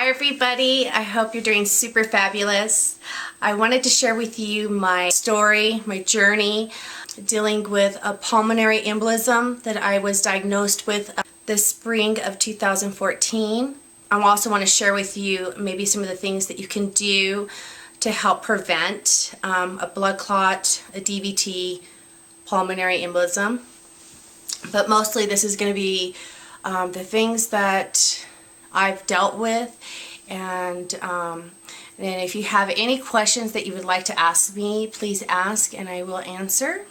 Hi everybody, I hope you're doing super fabulous. I wanted to share with you my story, my journey dealing with a pulmonary embolism that I was diagnosed with the spring of 2014. I also want to share with you maybe some of the things that you can do to help prevent a blood clot, a DVT, pulmonary embolism. But mostly this is going to be the things that I've dealt with, and if you have any questions that you would like to ask me, please ask and I will answer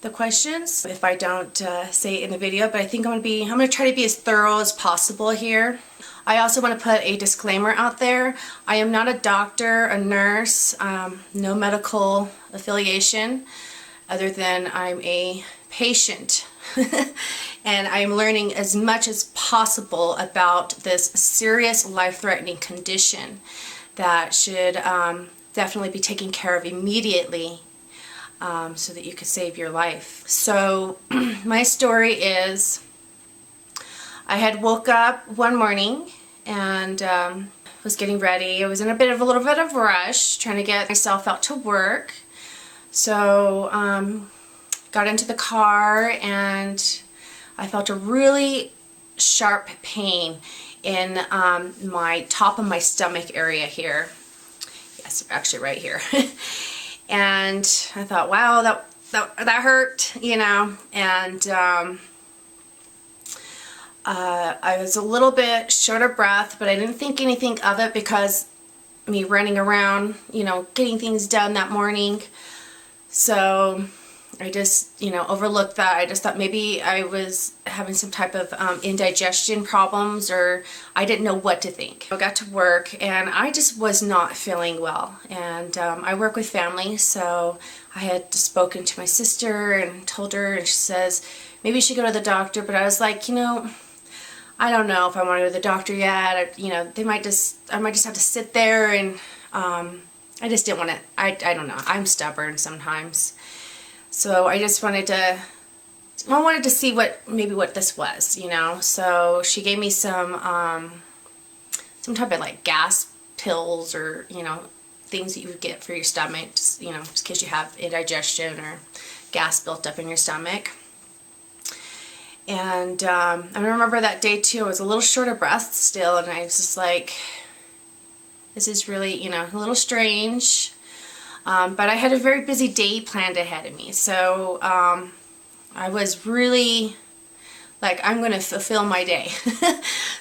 the questions if I don't say it in the video. But I think I'm going to try to be as thorough as possible here. I also want to put a disclaimer out there. I am not a doctor, a nurse, no medical affiliation other than I'm a patient. And I'm learning as much as possible about this serious life-threatening condition that should definitely be taken care of immediately so that you could save your life. So my story is, I had woke up one morning and was getting ready. I was in a little bit of a rush trying to get myself out to work. So got into the car and I felt a really sharp pain in my top of my stomach area here. Yes, actually right here. And I thought, wow, that hurt, you know. And I was a little bit short of breath, but I didn't think anything of it because me running around, you know, getting things done that morning. So I just, you know, overlooked that. I just thought maybe I was having some type of indigestion problems, or I didn't know what to think. I got to work and I just was not feeling well. And I work with family, so I had spoken to my sister and told her, and she says, maybe you should go to the doctor. But I was like, you know, I don't know if I want to go to the doctor yet. You know, I might just have to sit there, and I just didn't want to, I don't know. I'm stubborn sometimes. So I just wanted to, see what this was, you know. So she gave me some type of like gas pills, or, you know, things that you would get for your stomach, just, you know, just in case you have indigestion or gas built up in your stomach. And I remember that day too, I was a little short of breath still, and I was just like, this is really, you know, a little strange. But I had a very busy day planned ahead of me, so I was really like, I'm going to fulfill my day.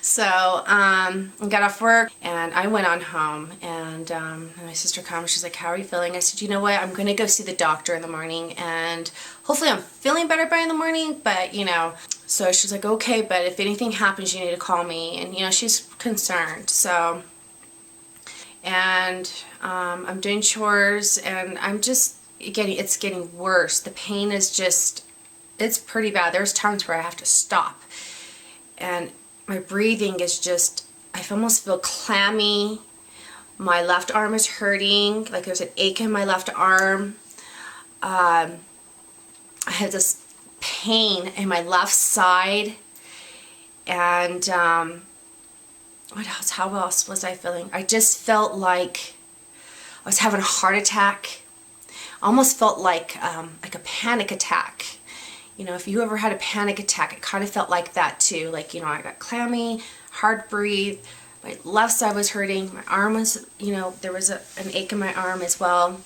So I got off work and I went on home, and my sister came. She's like, how are you feeling? I said, you know what, I'm going to go see the doctor in the morning, and hopefully I'm feeling better by in the morning, but, you know. So she's like, okay, but if anything happens, you need to call me. And, you know, she's concerned. So, and I'm doing chores, and I'm just it's getting worse. The pain is just, it's pretty bad. There's times where I have to stop, and my breathing is just, I almost feel clammy. My left arm is hurting, like there's an ache in my left arm. I had this pain in my left side, and what else? How else was I feeling? I just felt like I was having a heart attack. I almost felt like a panic attack. You know, if you ever had a panic attack, it kind of felt like that too. Like, you know, I got clammy, hard to breathe. My left side was hurting. My arm was, you know, there was an ache in my arm as well.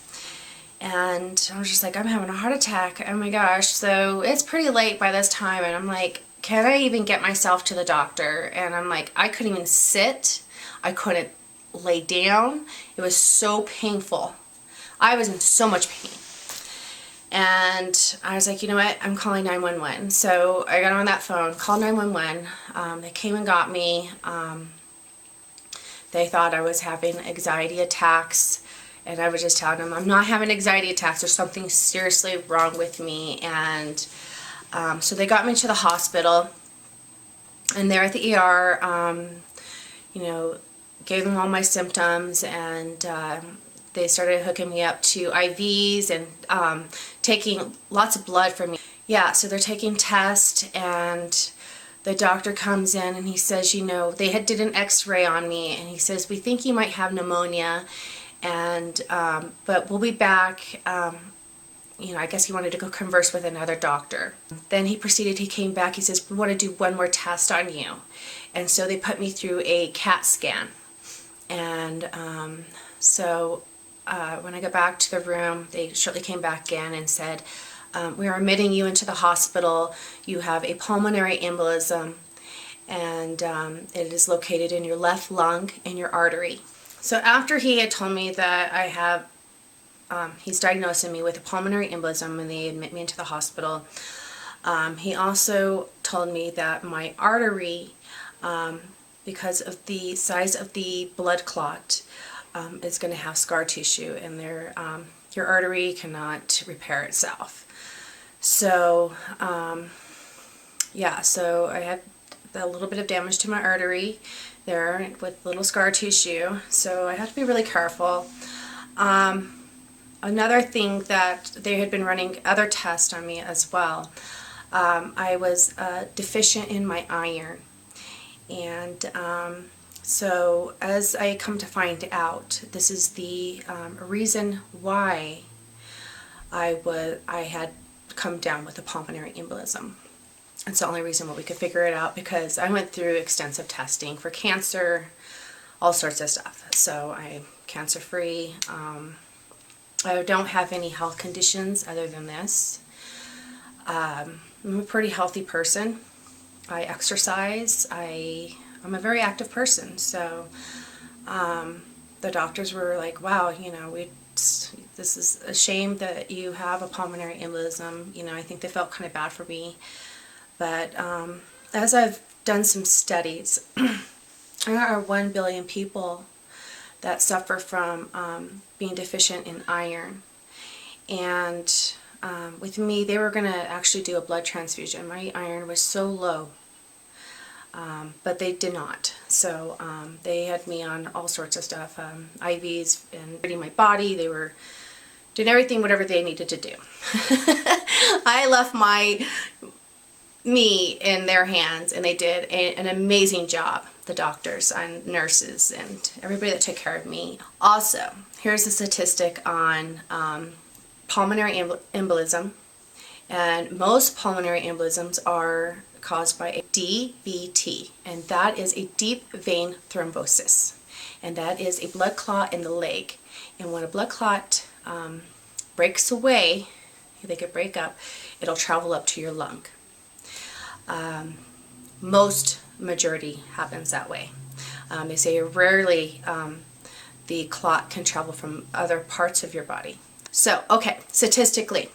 And I was just like, I'm having a heart attack. Oh my gosh. So it's pretty late by this time, and I'm like, can I even get myself to the doctor? And I'm like, I couldn't even sit. I couldn't lay down. It was so painful. I was in so much pain. And I was like, you know what? I'm calling 911. So I got on that phone, called 911. They came and got me. They thought I was having anxiety attacks. And I was just telling them, I'm not having anxiety attacks. There's something seriously wrong with me. And so they got me to the hospital, and there at the ER, you know, gave them all my symptoms, and they started hooking me up to IVs and taking lots of blood from me. Yeah, so they're taking tests, and the doctor comes in and he says, you know, they did an x-ray on me, and he says, we think you might have pneumonia, and but we'll be back. You know, I guess he wanted to go converse with another doctor. Then he came back, he says, we want to do one more test on you. And so they put me through a CAT scan. And so when I got back to the room, they shortly came back in and said, we are admitting you into the hospital. You have a pulmonary embolism, and it is located in your left lung and your artery. So after he had told me that I have, he's diagnosing me with a pulmonary embolism and they admit me into the hospital, he also told me that my artery, because of the size of the blood clot, is going to have scar tissue, and your artery cannot repair itself. So, yeah, so I had a little bit of damage to my artery there with little scar tissue, so I have to be really careful. Another thing that they had been running other tests on me as well. I was deficient in my iron, and so as I come to find out, this is the reason why I had come down with a pulmonary embolism. It's the only reason why we could figure it out, because I went through extensive testing for cancer, all sorts of stuff. So I'm cancer-free. I don't have any health conditions other than this. I'm a pretty healthy person. I exercise. I'm a very active person. So the doctors were like, wow, you know, this is a shame that you have a pulmonary embolism. You know, I think they felt kind of bad for me. But as I've done some studies, there are 1 billion people that suffer from being deficient in iron. And with me, they were going to actually do a blood transfusion. My iron was so low, but they did not. So they had me on all sorts of stuff, IVs and treating my body. They were doing everything, whatever they needed to do. I left me in their hands, and they did an amazing job, the doctors and nurses and everybody that took care of me. Also, here's a statistic on pulmonary embolism, and most pulmonary embolisms are caused by a DVT, and that is a deep vein thrombosis, and that is a blood clot in the leg. And when a blood clot breaks away, they could break up, it'll travel up to your lung. Most majority happens that way. They say rarely the clot can travel from other parts of your body. So, okay, statistically,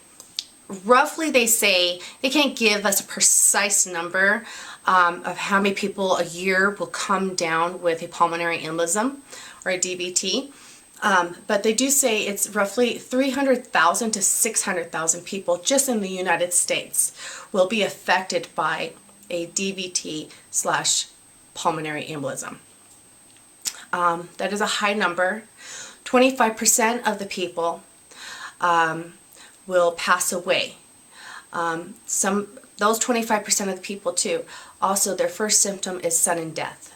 roughly they say, they can't give us a precise number of how many people a year will come down with a pulmonary embolism or a DVT. But they do say it's roughly 300,000 to 600,000 people just in the United States will be affected by a DVT / pulmonary embolism. That is a high number. 25% of the people will pass away. Those 25% of the people too, also their first symptom is sudden death.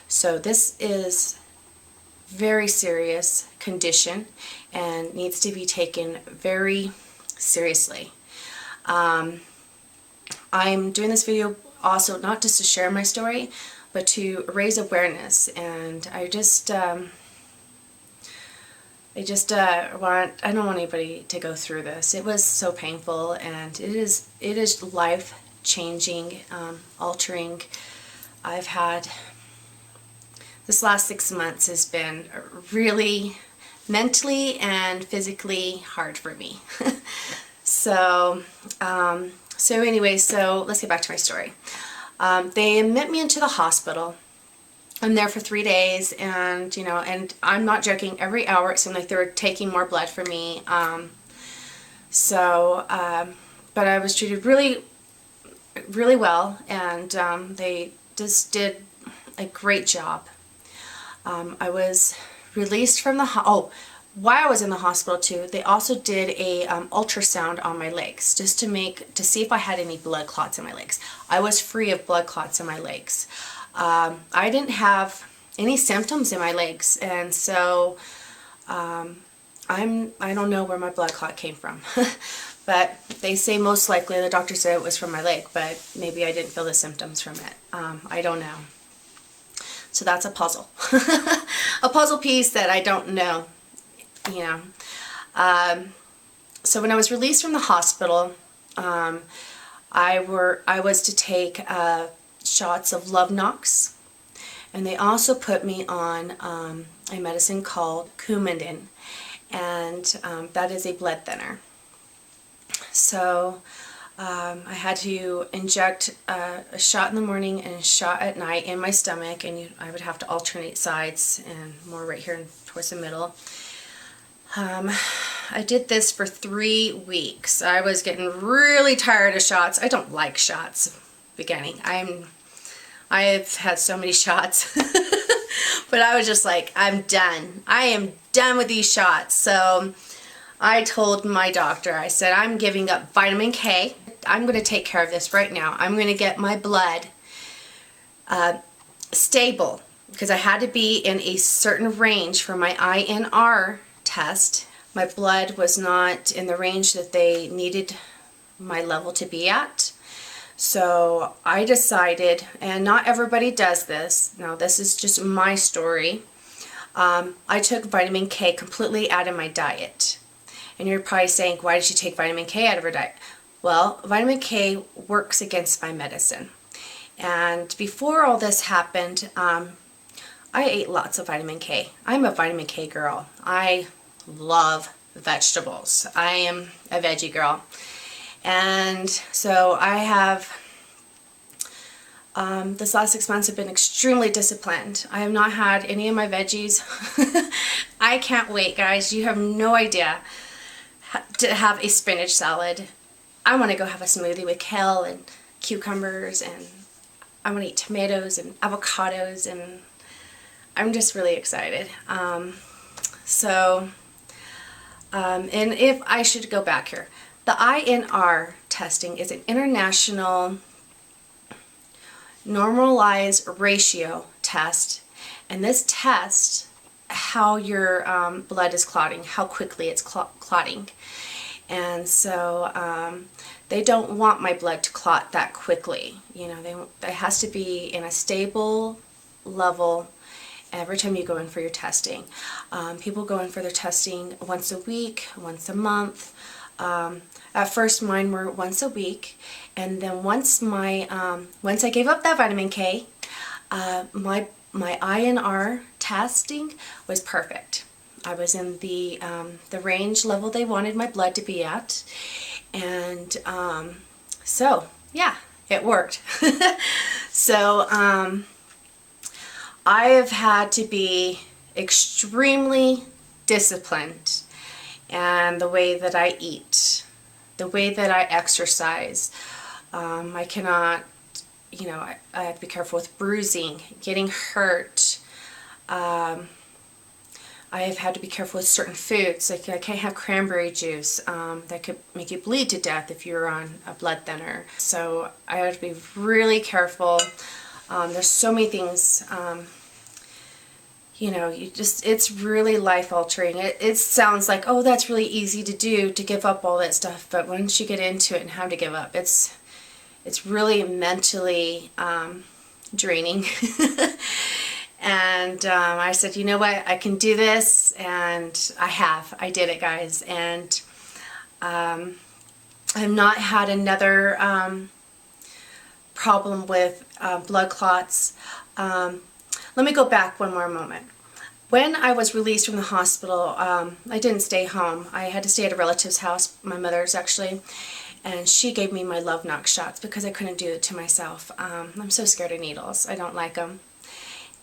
So this is very serious condition and needs to be taken very seriously. I'm doing this video also not just to share my story, but to raise awareness, and I don't want anybody to go through this. It was so painful, and it is life-changing, altering. I've had, this last 6 months has been really mentally and physically hard for me. So anyway, so let's get back to my story. They admit me into the hospital. I'm there for 3 days, and and I'm not joking, every hour it seemed like they were taking more blood from me. But I was treated really, really well, and they just did a great job. I was released from the while I was in the hospital too, they also did a ultrasound on my legs just to see if I had any blood clots in my legs. I was free of blood clots in my legs. I didn't have any symptoms in my legs, and so I don't know where my blood clot came from. But they say most likely, the doctor said it was from my leg, but maybe I didn't feel the symptoms from it. I don't know. So that's a puzzle. A puzzle piece that I don't know, you know. So when I was released from the hospital, I was to take shots of Love Knox, and they also put me on a medicine called Coumadin, and that is a blood thinner. So I had to inject a shot in the morning and a shot at night in my stomach, and I would have to alternate sides and more right here towards the middle. I did this for 3 weeks. I was getting really tired of shots. I don't like shots beginning. I've had so many shots. But I was just like, I'm done. I am done with these shots. So I told my doctor, I said, I'm giving up vitamin K. I'm going to take care of this right now. I'm going to get my blood stable, because I had to be in a certain range for my INR test. My blood was not in the range that they needed my level to be at. So I decided, and not everybody does this, now this is just my story, I took vitamin K completely out of my diet. And you're probably saying, why did you take vitamin K out of her diet? Well, vitamin K works against my medicine. And before all this happened, I ate lots of vitamin K. I'm a vitamin K girl. I love vegetables. I am a veggie girl. And so I have, this last 6 months have been extremely disciplined. I have not had any of my veggies. I can't wait, guys. You have no idea to have a spinach salad. I want to go have a smoothie with kale and cucumbers, and I want to eat tomatoes and avocados, and I'm just really excited. And if I should go back here, the INR testing is an international normalized ratio test, and this tests how your blood is clotting, how quickly it's clotting. And so they don't want my blood to clot that quickly. You know, it has to be in a stable level every time you go in for your testing. People go in for their testing once a week, once a month. At first mine were once a week, and then once I gave up that vitamin K, my INR testing was perfect. I was in the range level they wanted my blood to be at, and so yeah, it worked. So I have had to be extremely disciplined, and the way that I eat, the way that I exercise. I cannot, you know, I have to be careful with bruising, getting hurt. I have had to be careful with certain foods. Like I can't have cranberry juice. That could make you bleed to death if you're on a blood thinner. So I have to be really careful. There's so many things, you know, it's really life-altering. It sounds like, oh, that's really easy to do, to give up all that stuff, but once you get into it and how to give up, it's really mentally draining. And I said, you know what, I can do this, and I did it, guys, and I've not had another problem with blood clots. Let me go back one more moment. When I was released from the hospital, I didn't stay home. I had to stay at a relative's house, my mother's actually, and she gave me my Love Knox shots because I couldn't do it to myself. I'm so scared of needles. I don't like them.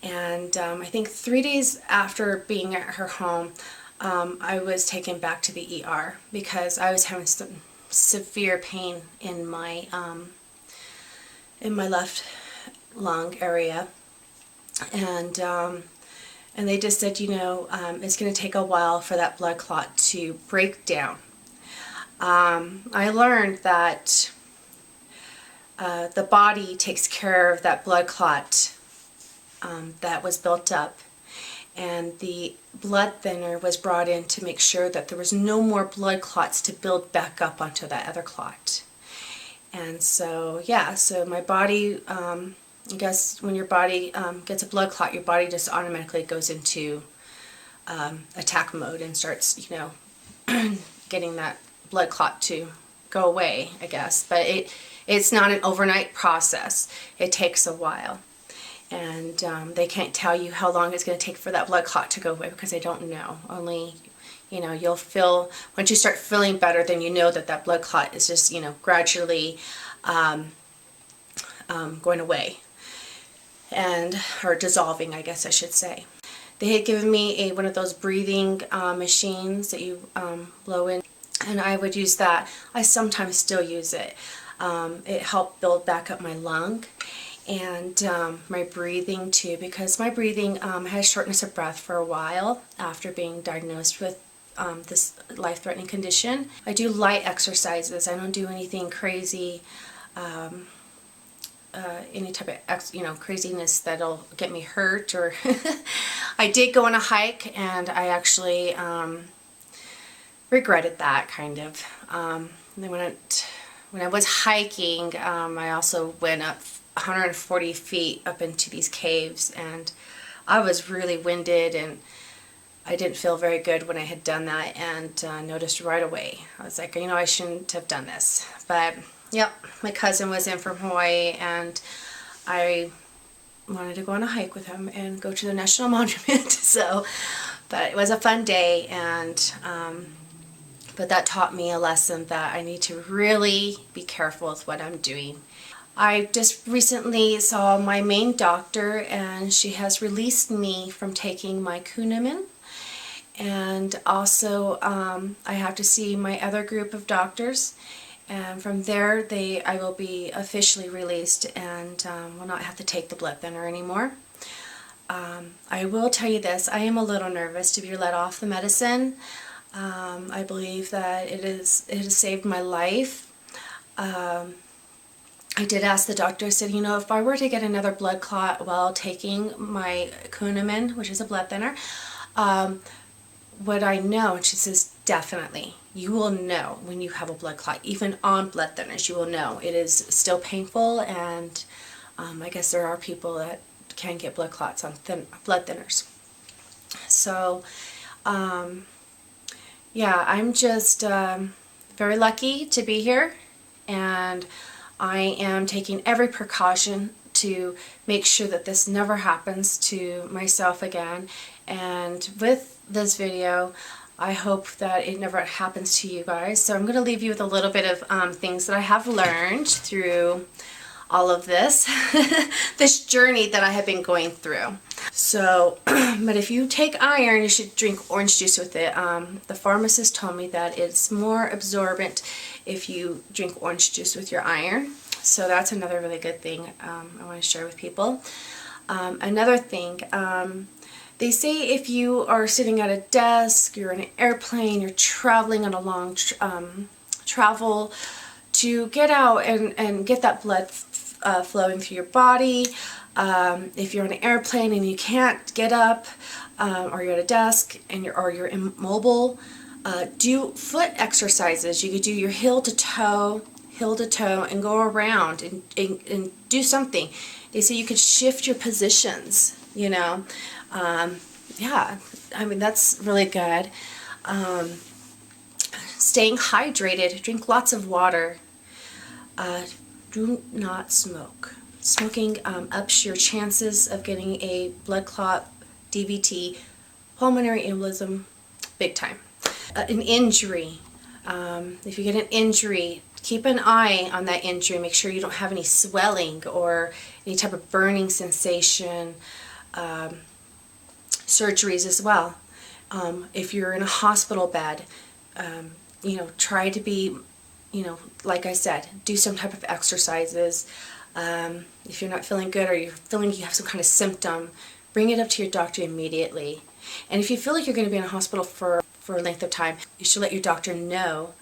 And I think 3 days after being at her home, I was taken back to the ER because I was having some severe pain in my left lung area. And And they just said, you know, it's going to take a while for that blood clot to break down. I learned that the body takes care of that blood clot that was built up, and the blood thinner was brought in to make sure that there was no more blood clots to build back up onto that other clot. And so, yeah, so my body, I guess when your body gets a blood clot, your body just automatically goes into attack mode and starts, you know, getting that blood clot to go away, I guess. But it's not an overnight process. It takes a while. And they can't tell you how long it's going to take for that blood clot to go away because they don't know. Only, you know, you'll feel, once you start feeling better, then you know that that blood clot is just, you know, gradually going away. Or dissolving, I guess I should say. They had given me one of those breathing machines that you blow in, and I would use that. I sometimes still use it. It helped build back up my lung and my breathing too, because my breathing had shortness of breath for a while after being diagnosed with this life-threatening condition. I do light exercises. I don't do anything crazy, any type of, you know, craziness that'll get me hurt. Or I did go on a hike, and I actually regretted that, kind of. When I was hiking, I also went up 140 feet up into these caves, and I was really winded, and I didn't feel very good when I had done that, and noticed right away. I was like, you know, I shouldn't have done this. But yep, my cousin was in from Hawaii, and I wanted to go on a hike with him and go to the National Monument. So, but it was a fun day, and but that taught me a lesson that I need to really be careful with what I'm doing. I just recently saw my main doctor, and she has released me from taking my Coumadin. And also I have to see my other group of doctors, and from there I will be officially released and will not have to take the blood thinner anymore. I will tell you this, I am a little nervous to be let off the medicine. I believe that it has saved my life. I did ask the doctor, I said, you know, if I were to get another blood clot while taking my Coumadin, which is a blood thinner, would I know? And she says, definitely. You will know when you have a blood clot. Even on blood thinners, you will know. It is still painful, and I guess there are people that can get blood clots on blood thinners. So, yeah, I'm just very lucky to be here, and I am taking every precaution to make sure that this never happens to myself again. And with this video, I hope that it never happens to you guys. So I'm going to leave you with a little bit of things that I have learned through all of this, this journey that I have been going through. So, but if you take iron, you should drink orange juice with it. The pharmacist told me that it's more absorbent if you drink orange juice with your iron. So that's another really good thing I want to share with people. Another thing, they say if you are sitting at a desk, you're in an airplane, you're traveling on a long travel, to get out and get that blood flowing through your body. If you're on an airplane and you can't get up, or you're at a desk and you're immobile, do foot exercises. You could do your heel to toe, and go around and do something. They say you could shift your positions, you know. Yeah, I mean, that's really good. Staying hydrated, drink lots of water. Do not smoke. Smoking ups your chances of getting a blood clot, DVT, pulmonary embolism, big time. An injury. If you get an injury, keep an eye on that injury. Make sure you don't have any swelling or any type of burning sensation. Surgeries as well. If you're in a hospital bed, you know, try to be, you know, like I said, do some type of exercises. If you're not feeling good or you're feeling you have some kind of symptom, bring it up to your doctor immediately. And if you feel like you're going to be in a hospital for a length of time, you should let your doctor know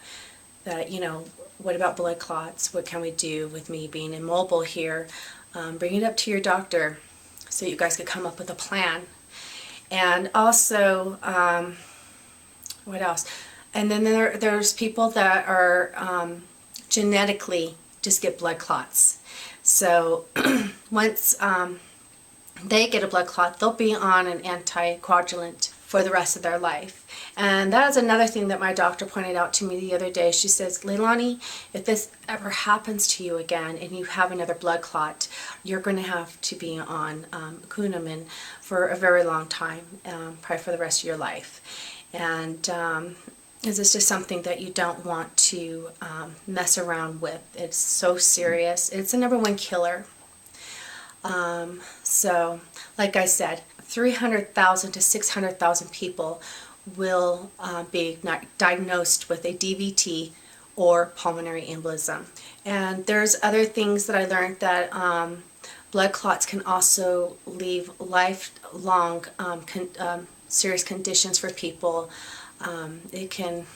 that, you know, what about blood clots? What can we do with me being immobile here? Bring it up to your doctor so you guys could come up with a plan. And also, what else? And then there's people that are genetically just get blood clots. So once they get a blood clot, they'll be on an anticoagulant for the rest of their life. And that is another thing that my doctor pointed out to me the other day. She says, Leilani, if this ever happens to you again and you have another blood clot, you're going to have to be on Coumadin for a very long time, probably for the rest of your life. And this is just something that you don't want to mess around with. It's so serious. It's the #1 killer. So, like I said, 300,000 to 600,000 people will be diagnosed with a DVT or pulmonary embolism. And there's other things that I learned, that blood clots can also leave lifelong serious conditions for people. It can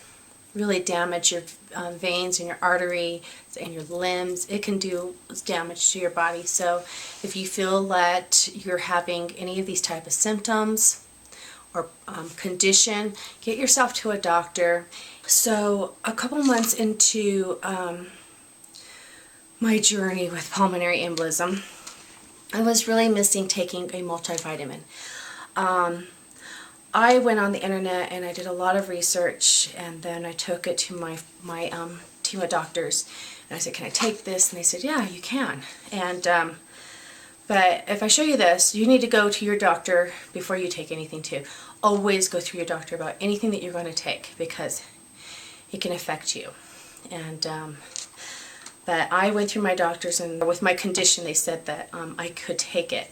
really damage your veins and your artery and your limbs. It can do damage to your body. So if you feel that you're having any of these type of symptoms or condition, get yourself to a doctor. So a couple months into my journey with pulmonary embolism, I was really missing taking a multivitamin. I went on the internet and I did a lot of research, and then I took it to my team of doctors, and I said, can I take this? And they said, yeah, you can. And but if I show you this, you need to go to your doctor before you take anything too. Always go through your doctor about anything that you're going to take, because it can affect you. And but I went through my doctors, and with my condition they said that I could take it.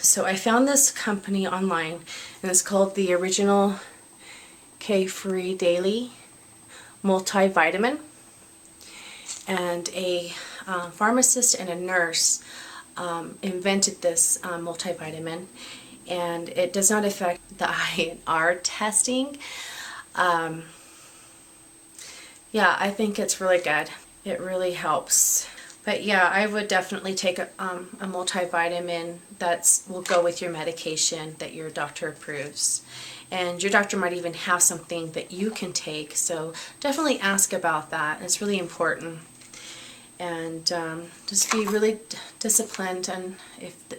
So I found this company online, and it's called the Original K-Free Daily Multivitamin. And a pharmacist and a nurse invented this multivitamin, and it does not affect the INR testing. Yeah, I think it's really good. It really helps. But yeah, I would definitely take a multivitamin that will go with your medication that your doctor approves. And your doctor might even have something that you can take, so definitely ask about that. It's really important. And just be really disciplined, and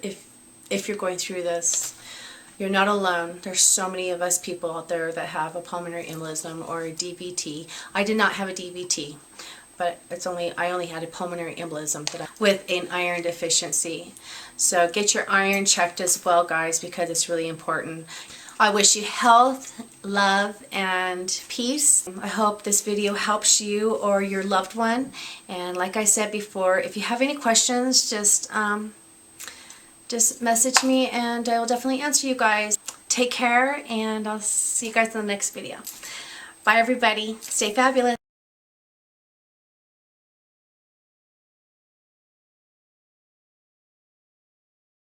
if you're going through this, you're not alone. There's so many of us people out there that have a pulmonary embolism or a DVT. I did not have a DVT. But I only had a pulmonary embolism with an iron deficiency. So get your iron checked as well, guys, because it's really important. I wish you health, love, and peace. I hope this video helps you or your loved one. And like I said before, if you have any questions, just message me and I will definitely answer you guys. Take care, and I'll see you guys in the next video. Bye, everybody. Stay fabulous.